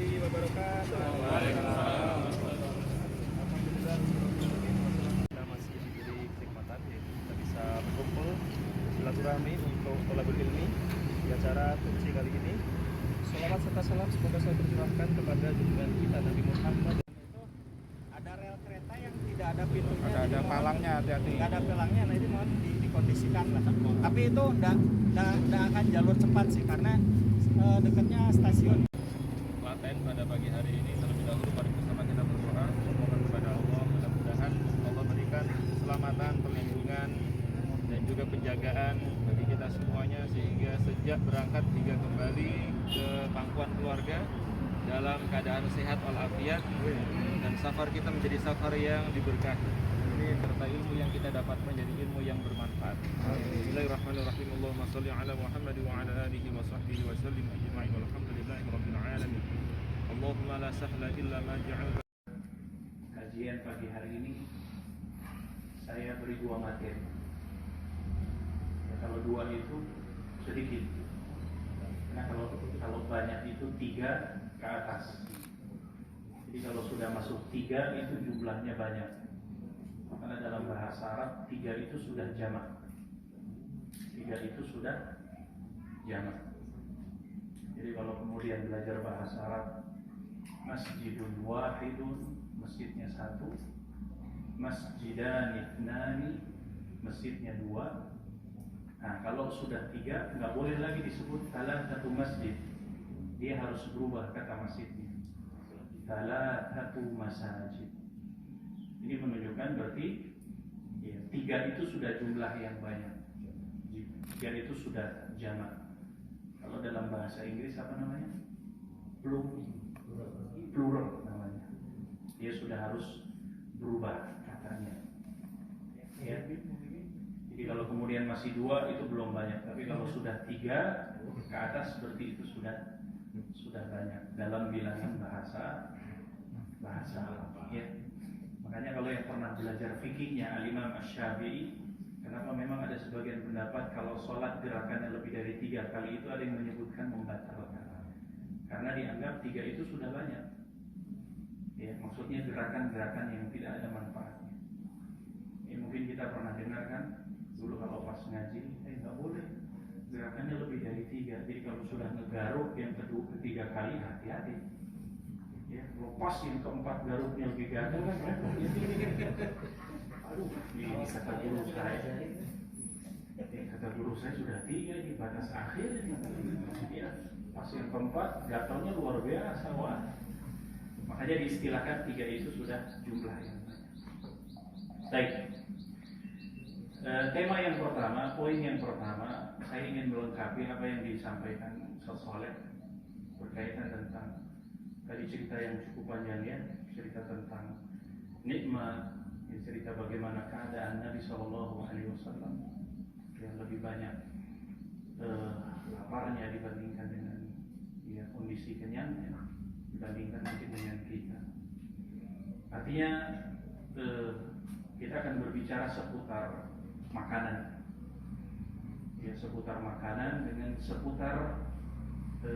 warahmatullahi wabarakatuh. Waalaikumsalam. Alhamdulillah kita masih diberi kenikmatan yaitu kita bisa berkumpul silaturahmi untuk thalabul ilmi di acara kunci kali ini. Salawat serta salam semoga selalu tercurahkan kepada junjungan kita Nabi Muhammad. Ada rel kereta yang tidak ada pintunya, Ada palangnya, hati-hati. Tidak ada palangnya, nah ini mohon dikondisikan lah. Tapi itu tidak akan jalur cepat sih karena dekatnya stasiun. Klaten pada pagi hari ini terlebih dahulu mari bersama kita berdoa memohon kepada Allah mudah-mudahan Allah berikan keselamatan, perlindungan dan juga penjagaan bagi kita semuanya sehingga sejak berangkat hingga kembali ke pangkuan keluarga dalam keadaan sehat walafiat dan safar kita menjadi safar yang diberkahi serta ilmu yang kita dapat menjadi ilmu yang bermanfaat. Bismillahirrahmanirrahim. Allahumma shalli ala Muhammad wa ala alihi wa sahbihi wa sallim ajma'in walhamdulillahi rabbil alamin. Allahumma la sahla illa ma ja'alta. Kajian pagi hari ini saya beri 2 materi. Ya, kalau 2 itu sedikit. Karena kalau banyak itu 3 ke atas. Jadi kalau sudah masuk 3 itu jumlahnya banyak. Karena dalam bahasa Arab 3 itu sudah jamak. 3 itu sudah jamak. Jadi kalau kemudian belajar bahasa Arab, masjidun wahidun, masjidnya 1, masjidan ithnani, masjidnya 2. Nah kalau sudah 3 nggak boleh lagi disebut satu masjid. Dia harus berubah kata masjidnya. Satu masajid. Ini menunjukkan berarti ya, 3 itu sudah jumlah yang banyak. 3 itu sudah jamak. Kalau dalam bahasa Inggris apa namanya? Plural namanya. Dia sudah harus berubah katanya. Ya. Jadi kalau kemudian masih 2 itu belum banyak. Tapi kalau sudah 3 ke atas berarti itu sudah banyak dalam bilangan bahasa Arab. Ya. Makanya kalau yang pernah belajar fikihnya Al-Imam Asy-Syafi'i, kenapa memang ada sebagian pendapat kalau sholat gerakannya lebih dari 3 kali itu ada yang menyebutkan membatalkan. Karena dianggap 3 itu sudah banyak. Ya, maksudnya gerakan-gerakan yang tidak ada manfaatnya. Ya, mungkin kita pernah dengar kan dulu kalau pas ngaji, nggak boleh gerakannya lebih dari 3. Jadi kalau sudah ngegaruk yang ketiga kali hati-hati. Ya, lepas yang keempat garuknya lebih gagal kan? Aduh, ini kata guru saya. Kata guru saya sudah 3 di batas akhir. Ya, pas yang keempat gatalnya luar biasa. Wah. Makanya diistilahkan 3 itu sudah jumlah yang banyak. Baik. Tema yang pertama, poin yang pertama, saya ingin melengkapi apa yang disampaikan Ustaz Saleh berkaitan tentang tadi cerita yang cukup panjang ya, cerita tentang nikmat, cerita bagaimana keadaan Nabi SAW yang lebih banyak laparnya dibandingkan dengan ya, kondisi kenyangnya dibandingkan mungkin dengan kita. Artinya kita akan berbicara seputar makanan, ya seputar makanan dengan seputar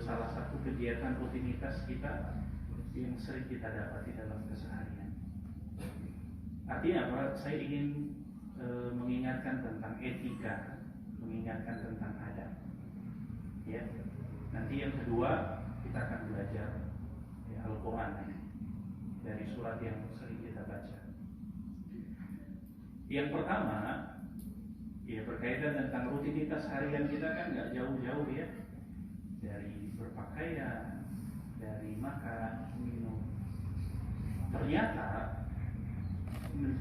salah satu kegiatan rutinitas kita yang sering kita dapati dalam keseharian. Artinya apa? Saya ingin mengingatkan tentang etika, mengingatkan tentang adab. Ya. Nanti yang kedua kita akan belajar ya, Al-Quran dari surat yang sering kita baca. Yang pertama, ya berkaitan tentang rutinitas harian kita kan nggak jauh-jauh ya. Dari berpakaian, dari makan, minum. Ternyata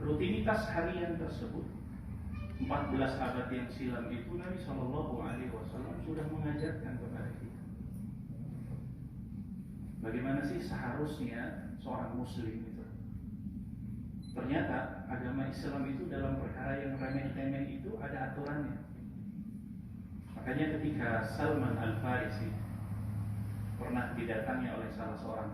rutinitas harian tersebut 14 abad yang silam itu Nabi SAW sudah mengajarkan kepada kita. Bagaimana sih seharusnya seorang muslim itu? Ternyata agama Islam itu dalam perkara yang remeh-temeh itu ada aturannya. Makanya ketika Salman Al-Farisi pernah didatangi oleh salah seorang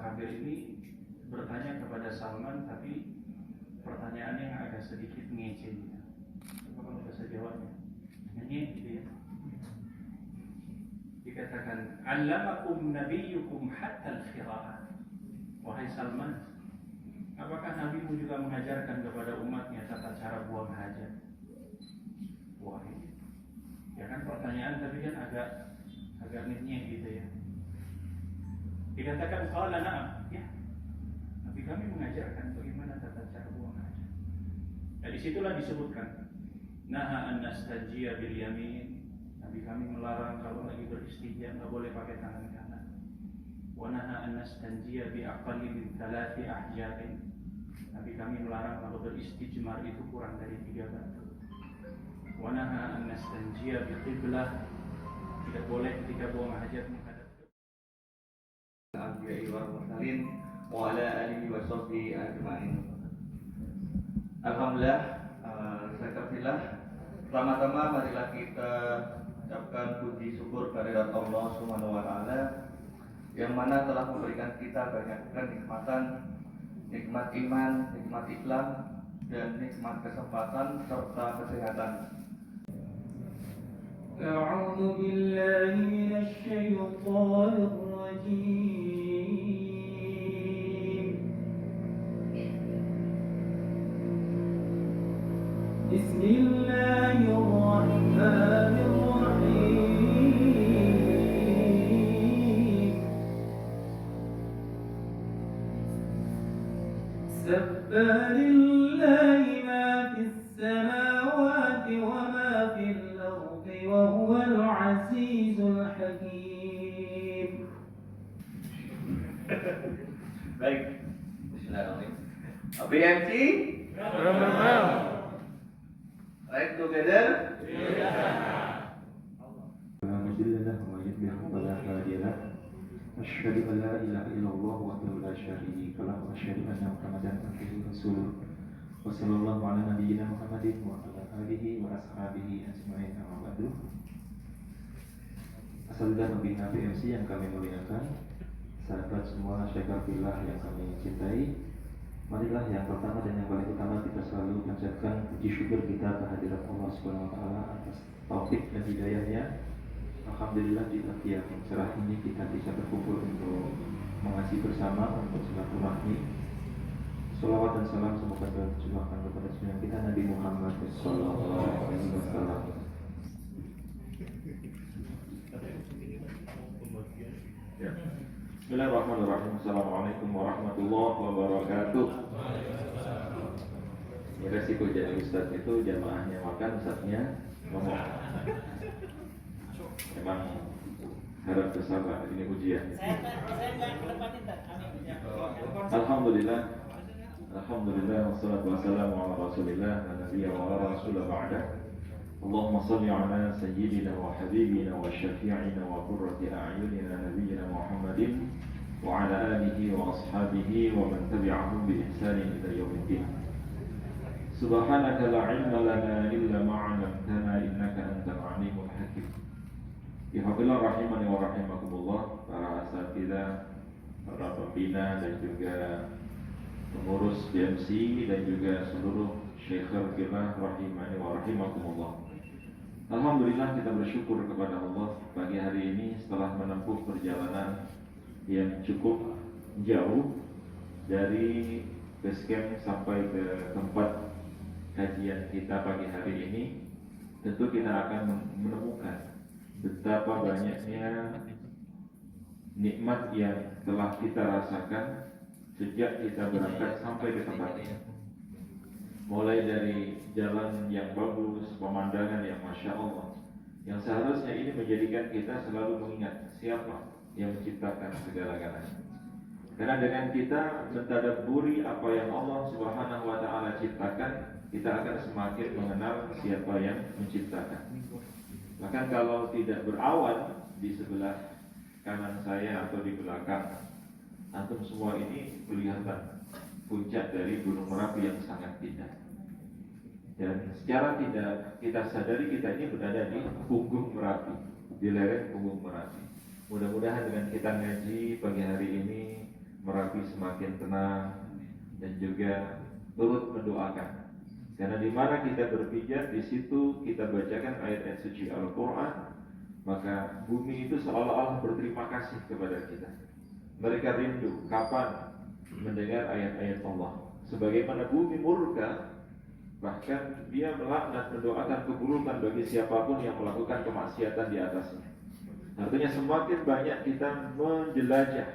kafir ini bertanya kepada Salman, tapi pertanyaannya yang agak sedikit ngece. Apa kalau bahasa Jawanya? Ngece gitu ya. Dikatakan, mengatakan, "Allamakum nabiyyukum hatta al-qira'ah." Wahai Salman, apakah nabimu juga mengajarkan kepada umatnya tata cara buang hajat? Wah, ini ya kan pertanyaan tapi kan agak nitnya gitu ya. Dikatakan qala na'am, ya. Nabi kami mengajarkan bagaimana tata cara buang hajat. Nah, disitulah disebutkan naha an nastanjiya bil yamin. Nabi kami melarang kalau lagi beristinja nggak boleh pakai tangan kanan. Wa naha an nastanjiya bi aqalli min 3 ahjarin. Nabi kami melarang kalau beristijmar itu kurang dari 3 batu. Wa naha an nastanjiya bi qiblah. Tidak boleh ketika buang hajat menghadap al-anbiya'i wal mursalin wa ala alihi wa sahbihi ajma'in. Alhamdulillah, Zakafillah. Pertama-tama marilah kita ucapkan puji syukur kehadirat Allah Subhanahu wa taala yang mana telah memberikan kita banyak kenikmatan, nikmat iman, nikmat Islam, dan nikmat kesempatan serta kesehatan. أعوذ بالله من الشيطان الرجيم. بسم الله الرحمن الرحيم. سبح لله ما في السماوات وما في الأرض وهو العزيز الحكيم. Baik, bismillahirrahmanirrahim. BMC, right together. أشهد أن لا إله إلا الله وحده لا شريك له وأشهد أن محمدا عبده ورسوله وصلى الله على نبينا محمد وعلى آله وأصحابه أجمعين أما بعد. Asal dan pembina BMC yang kami muliakan, sahabat semua Zakafillah yang kami cintai, marilah yang pertama dan yang paling utama kita selalu panjatkan puji syukur kita kehadirat Allah Subhanahu wa taala atas taufik dan hidayahnya. Alhamdulillah di pagi yang cerah ini kita bisa berkumpul untuk mengaji bersama, untuk silaturahmi. Salawat dan salam semoga tercurahkan kepada junjungan kita Nabi Muhammad sallallahu alaihi wasallam. Ya. Bismillahirrahmanirrahim. Assalamualaikum warahmatullahi wabarakatuh. Ya, resiko jadi ustaz itu jamaahnya makan, ustaznya ngomong. Memang harap bersabar, ini ujian. Alhamdulillah, alhamdulillah, wassalatu wassalamu ala rasulillah wa nabiyya wa ala rasulillah ba'da. Allahumma salli ala sayyidina wa habibina wa syafi'ina wa qurrati a'yunina nabiyyina Muhammadin wa ala alihi wa ashabihi wa man tabi'ahum bi ihsanin ila yaumiddin. Subhanaka la ilma lana illa ma 'allamtana innaka antal alimul hakim. Ihafillah rahimani wa rahimakumullah, para asatidzah, para pembina dan juga pengurus BMC dan juga seluruh syekhul fillah rahimani wa rahimakumullah. Alhamdulillah kita bersyukur kepada Allah pagi hari ini setelah menempuh perjalanan yang cukup jauh dari base camp sampai ke tempat kajian kita pagi hari ini. Tentu kita akan menemukan betapa banyaknya nikmat yang telah kita rasakan sejak kita berangkat sampai ke tempat ini. Mulai dari jalan yang bagus, pemandangan yang Masya Allah, yang seharusnya ini menjadikan kita selalu mengingat siapa yang menciptakan segala-galanya. Karena dengan kita mentadabburi apa yang Allah Subhanahu wa taala ciptakan, kita akan semakin mengenal siapa yang menciptakan. Bahkan kalau tidak berawan di sebelah kanan saya atau di belakang antum semua ini kelihatan puncak dari Gunung Merapi yang sangat indah. Dan secara tidak kita sadari kita ini berada di punggung Merapi, di lereng punggung Merapi. Mudah-mudahan dengan kita ngaji pagi hari ini Merapi semakin tenang dan juga turut mendoakan. Karena di mana kita berpijak, di situ kita bacakan ayat-ayat suci Al-Quran, maka bumi itu seolah-olah berterima kasih kepada kita. Mereka rindu kapan mendengar ayat-ayat Allah. Sebagaimana bumi murka, bahkan dia melaknat, mendoakan keburukan bagi siapapun yang melakukan kemaksiatan di atasnya. Artinya semakin banyak kita menjelajah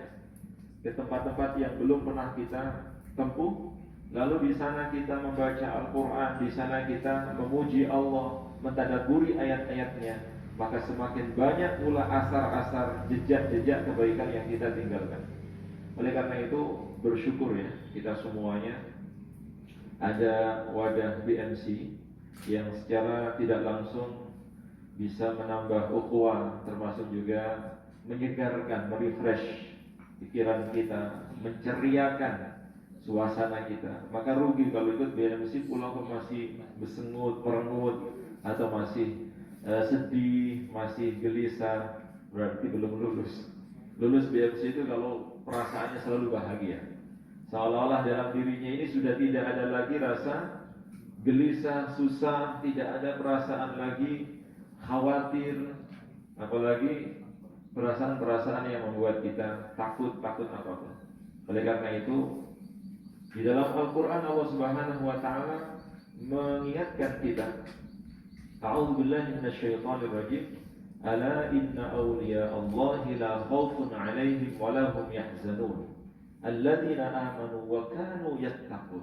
ke tempat-tempat yang belum pernah kita tempuh, lalu di sana kita membaca Al-Quran, di sana kita memuji Allah, mentadabburi ayat-ayatnya, maka semakin banyak pula asar-asar, jejak-jejak kebaikan yang kita tinggalkan. Oleh karena itu bersyukur ya kita semuanya ada wadah BMC yang secara tidak langsung bisa menambah ukhuwah, termasuk juga menyegarkan, merefresh pikiran kita, menceriakan suasana kita. Maka rugi kalau ikut BMC pulang masih bersengut, merengut, atau masih sedih, masih gelisah, berarti belum lulus. Lulus BMC itu kalau perasaannya selalu bahagia, seolah-olah dalam dirinya ini sudah tidak ada lagi rasa gelisah, susah, tidak ada perasaan lagi khawatir, apalagi perasaan-perasaan yang membuat kita takut apapun. Oleh karena itu, di dalam Al-Quran Allah Subhanahu wa Ta'ala mengingatkan kita, A'udzubillahi minasyaitonir rajim, ala inna awliya Allahi la khawfun 'alaihim wa lahum yahzanun alladzina amanu wa kanu yattaqun.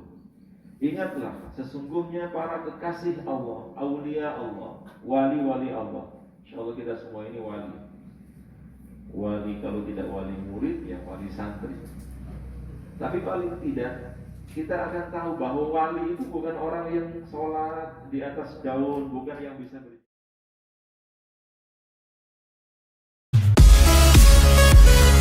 Ingatlah, sesungguhnya para kekasih Allah, aulia Allah, wali-wali Allah. Insyaallah kita semua ini wali. Wali kalau tidak wali murid, ya wali santri. Tapi paling tidak kita akan tahu bahwa wali itu bukan orang yang sholat di atas daun, bukan yang bisa